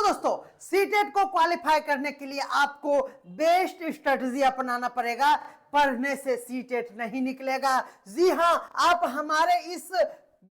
दोस्तों, सीटेट को क्वालिफाई करने के लिए आपको बेस्ट स्ट्रेटजी अपनाना पड़ेगा। पढ़ने से सीटेट नहीं निकलेगा। जी हां, आप हमारे इस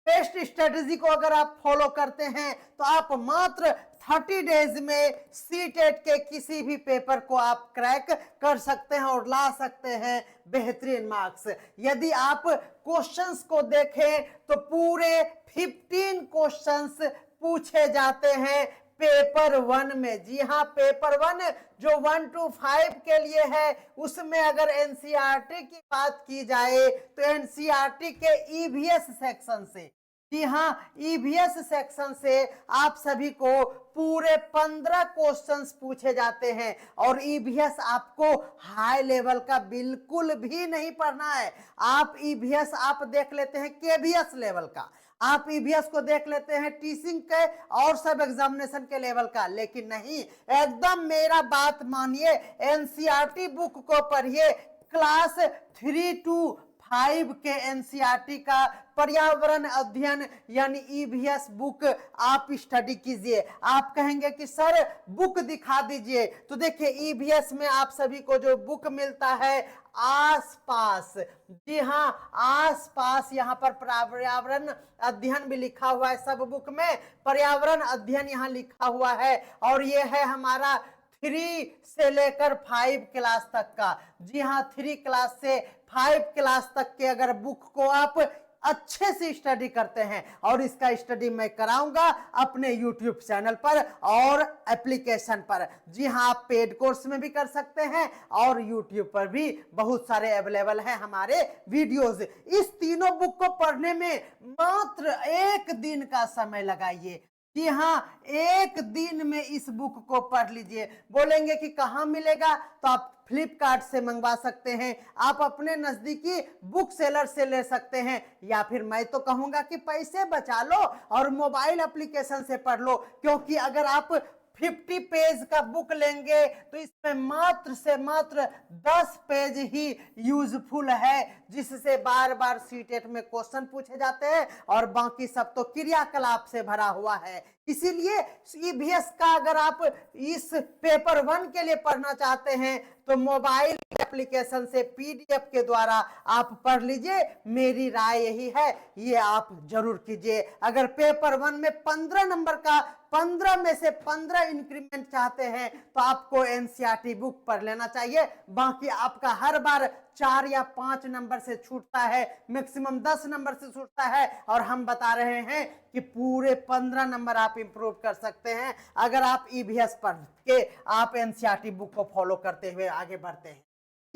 बेस्ट स्ट्रेटजी को अगर आप फॉलो करते हैं तो आप मात्र 30 डेज में सीटेट के किसी भी पेपर को आप क्रैक कर सकते हैं और ला सकते हैं बेहतरीन मार्क्स। यदि आप क्वेश्चंस को देखें तो पूरे 15 क्वेश्चंस पूछे जाते हैं पेपर 1 में। जी हां, पेपर 1 जो 1 to 5 के लिए है, उसमें अगर एनसीईआरटी की बात की जाए तो एनसीईआरटी के ईवीएस सेक्शन से, जी हां, ईवीएस सेक्शन से आप सभी को पूरे 15 क्वेश्चंस पूछे जाते हैं और ईवीएस आपको हाई लेवल का बिल्कुल भी नहीं पढ़ना है। आप ईवीएस आप देख लेते हैं केवीएस लेवल का, आप ईवीएस को देख लेते हैं टीचिंग के और सब एग्जामिनेशन के लेवल का, लेकिन नहीं, एकदम मेरा बात मानिए, एनसीईआरटी बुक को पढ़िए। क्लास 3 to 5 के एनसीईआरटी का पर्यावरण अध्ययन यानी ईवीएस बुक आप स्टडी कीजिए। आप कहेंगे कि सर बुक दिखा दीजिए, तो देखिए ईवीएस में आप सभी को जो बुक मिलता है आसपास, जी हां, आसपास यहाँ पर पर्यावरण अध्ययन भी लिखा हुआ है। सब बुक में पर्यावरण अध्ययन यहाँ लिखा हुआ है और ये है हमारा 3 से लेकर 5 क्लास तक का। जी हां, 3 क्लास से 5 क्लास तक के अगर बुक को आप अच्छे से स्टडी करते हैं, और इसका स्टडी मैं कराऊंगा अपने YouTube चैनल पर और एप्लीकेशन पर। जी हां, आप पेड कोर्स में भी कर सकते हैं और YouTube पर भी बहुत सारे अवेलेबल हैं हमारे वीडियोस। इस तीनों बुक को पढ़ने में मात्र 1 दिन का समय लगाइए। जी हाँ, 1 दिन में इस बुक को पढ़ लीजिए। बोलेंगे कि कहाँ मिलेगा, तो आप फ्लिपकार्ट से मंगवा सकते हैं, आप अपने नजदीकी बुक सेलर से ले सकते हैं, या फिर मैं तो कहूंगा कि पैसे बचा लो और मोबाइल एप्लीकेशन से पढ़ लो। क्योंकि अगर आप 50 पेज का बुक लेंगे तो इसमें मात्र से मात्र 10 पेज ही यूजफुल है, जिससे बार बार सीटेट में क्वेश्चन पूछे जाते हैं और बाकी सब तो क्रियाकलाप से भरा हुआ है। इसीलिए ईवीएस का अगर आप इस पेपर 1 के लिए पढ़ना चाहते हैं तो मोबाइल एप्लीकेशन से पीडीएफ के द्वारा आप पढ़ लीजिए। मेरी राय यही है, ये आप जरूर कीजिए। अगर पेपर 1 में 15 नंबर का 15 में से 15 इंक्रीमेंट चाहते हैं तो आपको एनसीईआरटी बुक पढ़ लेना चाहिए। बाकी आपका हर बार 4 या 5 नंबर से छूटता है, मैक्सिमम 10 नंबर से छूटता है, और हम बता रहे हैं कि पूरे 15 नंबर आप इंप्रूव कर सकते हैं अगर आप ईवीएस पढ़ के आप एनसीईआरटी बुक को फॉलो करते हुए आगे बढ़ते हैं।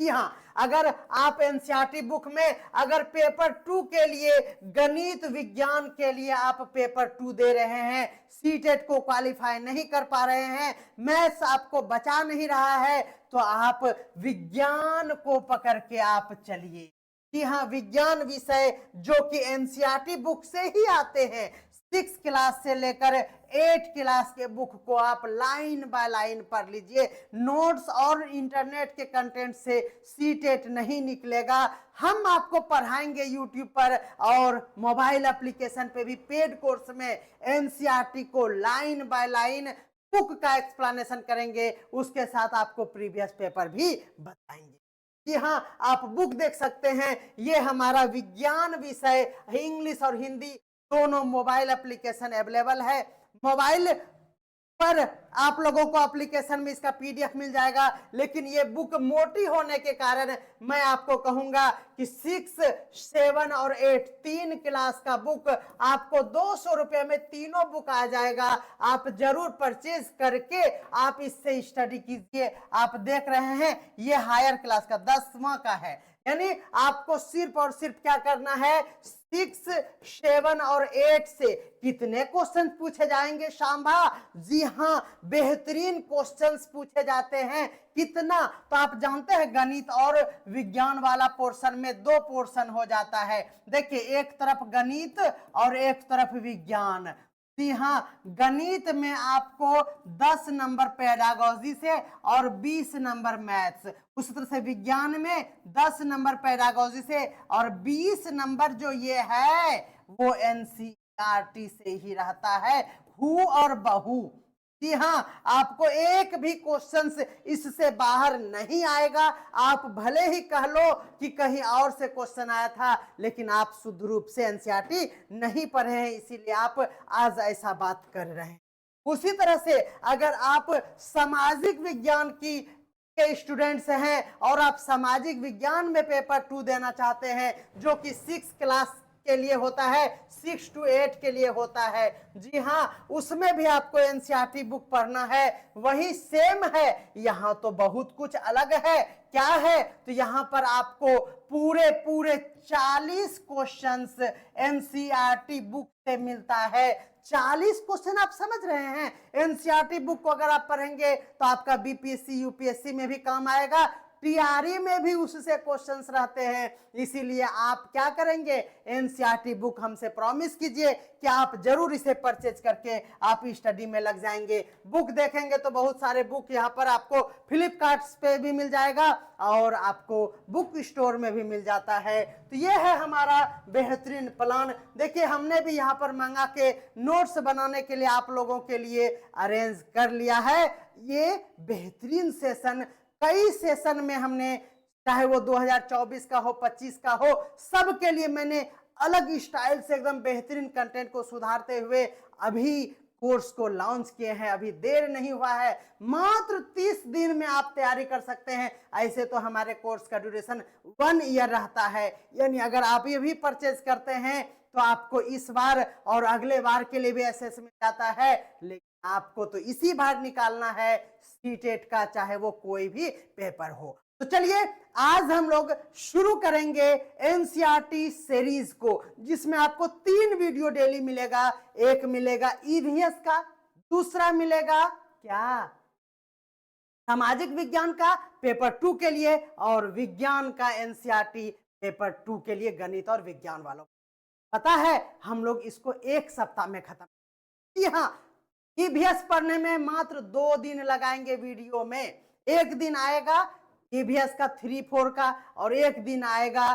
जी हाँ, अगर आप एनसीईआरटी बुक में अगर पेपर 2 के लिए, गणित विज्ञान के लिए आप पेपर 2 दे रहे हैं, सीटेट को क्वालिफाई नहीं कर पा रहे हैं, मैथ्स आपको बचा नहीं रहा है, तो आप विज्ञान को पकड़ के आप चलिए। जी हाँ, विज्ञान विषय जो कि एनसीईआरटी बुक से ही आते हैं, 6 क्लास से लेकर 8 क्लास के बुक को आप लाइन बाय लाइन पढ़ लीजिए। नोट्स और इंटरनेट के कंटेंट से सीटेट नहीं निकलेगा। हम आपको पढ़ाएंगे यूट्यूब पर और मोबाइल एप्लीकेशन पे भी पेड कोर्स में एनसीईआरटी को लाइन बाय लाइन बुक का एक्सप्लेनेशन करेंगे, उसके साथ आपको प्रीवियस पेपर भी बताएंगे। जी हाँ, आप बुक देख सकते हैं, ये हमारा विज्ञान विषय इंग्लिश और हिंदी दोनों मोबाइल एप्लीकेशन अवेलेबल है। मोबाइल पर आप लोगों को एप्लीकेशन में इसका पीडीएफ मिल जाएगा, लेकिन ये बुक मोटी होने के कारण मैं आपको कहूंगा कि 6, 7 और 8 3 क्लास का बुक आपको 200 रुपये में तीनों बुक आ जाएगा। आप जरूर परचेज करके आप इससे स्टडी कीजिए। आप देख रहे हैं ये हायर क्लास का 10वां का है, यानी आपको सिर्फ और सिर्फ क्या करना है, 6, 7 और 8 से कितने क्वेश्चन पूछे जाएंगे शांभा? जी हाँ, बेहतरीन क्वेश्चंस पूछे जाते हैं। कितना? तो आप जानते हैं गणित और विज्ञान वाला पोर्शन में 2 पोर्शन हो जाता है। देखिए, एक तरफ गणित और एक तरफ विज्ञान। जी हाँ, गणित में आपको 10 नंबर पेडागोजी से और 20 नंबर मैथ्स, उसी तरह से विज्ञान में 10 नंबर पेडागोजी से और 20 नंबर जो ये है वो एनसीईआरटी से ही रहता है, हु और बहू। जी हाँ, आपको एक भी क्वेश्चंस इससे बाहर नहीं आएगा। आप भले ही कह लो कि कहीं और से क्वेश्चन आया था, लेकिन आप शुद्ध रूप से एनसीईआरटी नहीं पढ़े हैं, इसीलिए आप आज ऐसा बात कर रहे हैं। उसी तरह से अगर आप सामाजिक विज्ञान की के स्टूडेंट्स हैं और आप सामाजिक विज्ञान में पेपर 2 देना चाहते हैं, जो कि 6 क्लास के लिए होता है, 6 to 8 के लिए होता है, जी हाँ, उसमें भी आपको एनसीईआरटी बुक पढ़ना है। वही सेम है, यहाँ तो बहुत कुछ अलग है। क्या है? तो यहाँ पर आपको पूरे पूरे 40 क्वेश्चंस एनसीईआरटी बुक से मिलता है। 40 क्वेश्चन, आप समझ रहे हैं? एनसीईआरटी बुक को अगर आप पढ़ेंगे तो आपका बीपीएससी यूपीएससी में भी काम आएगा, टीआरई में भी उससे क्वेश्चंस रहते हैं। इसीलिए आप क्या करेंगे, एनसीईआरटी बुक हमसे प्रॉमिस कीजिए कि आप जरूर इसे परचेज करके आप स्टडी में लग जाएंगे। बुक देखेंगे तो बहुत सारे बुक यहाँ पर आपको फ्लिपकार्ट पे भी मिल जाएगा और आपको बुक स्टोर में भी मिल जाता है। तो ये है हमारा बेहतरीन प्लान। देखिए, हमने भी यहाँ पर मंगा के नोट्स बनाने के लिए आप लोगों के लिए अरेंज कर लिया है। ये बेहतरीन सेशन, कई सेशन में हमने, चाहे वो 2024 का हो, 25 का हो, सब के लिए मैंने अलग स्टाइल से एकदम बेहतरीन कंटेंट को सुधारते हुए अभी कोर्स को लॉन्च किए हैं। अभी देर नहीं हुआ है, मात्र 30 दिन में आप तैयारी कर सकते हैं। ऐसे तो हमारे कोर्स का ड्यूरेशन 1 ईयर रहता है, यानी अगर आप ये भी परचेज करते हैं तो आपको इस बार और अगले बार के लिए भी एसएस मिल जाता है। लेकिन आपको तो इसी बार निकालना है सीटेट का, चाहे वो कोई भी पेपर हो। तो चलिए, आज हम लोग शुरू करेंगे एनसीईआरटी सीरीज को, जिसमें आपको 3 वीडियो डेली मिलेगा। एक मिलेगा ईवीएस का, दूसरा मिलेगा क्या, सामाजिक विज्ञान का पेपर 2 के लिए, और विज्ञान का एनसीईआरटी पेपर 2 के लिए, गणित और विज्ञान वालों। पता है, हम लोग इसको 1 सप्ताह में खत्म। जी हाँ, ईवीएस पढ़ने में मात्र 2 दिन लगाएंगे वीडियो में। एक दिन आएगा ईवीएस का 3-4 का, और एक दिन आएगा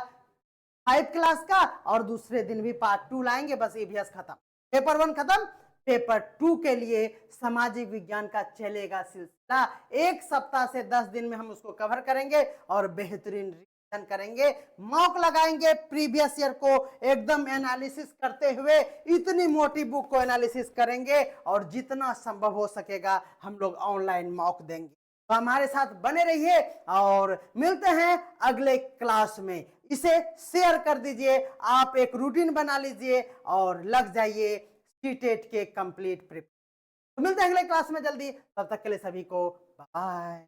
5 क्लास का, और दूसरे दिन भी पार्ट 2 लाएंगे। बस ईवीएस खत्म, पेपर 1 खत्म। पेपर 2 के लिए सामाजिक विज्ञान का चलेगा सिलसिला। 1 सप्ताह से 10 दिन में हम उसको कवर करेंगे और बेहतरीन रिवीजन करेंगे, मॉक लगाएंगे, प्रीवियस ईयर को एकदम एनालिसिस करते हुए इतनी मोटी बुक को एनालिसिस करेंगे, और जितना संभव हो सकेगा हम लोग ऑनलाइन मॉक देंगे। तो हमारे साथ बने रहिए और मिलते हैं अगले क्लास में। इसे शेयर कर दीजिए, आप एक रूटीन बना लीजिए और लग जाइए सीटेट के कंप्लीट प्रिपरेशन। तो मिलते हैं अगले क्लास में जल्दी, तब तक के लिए सभी को बाय।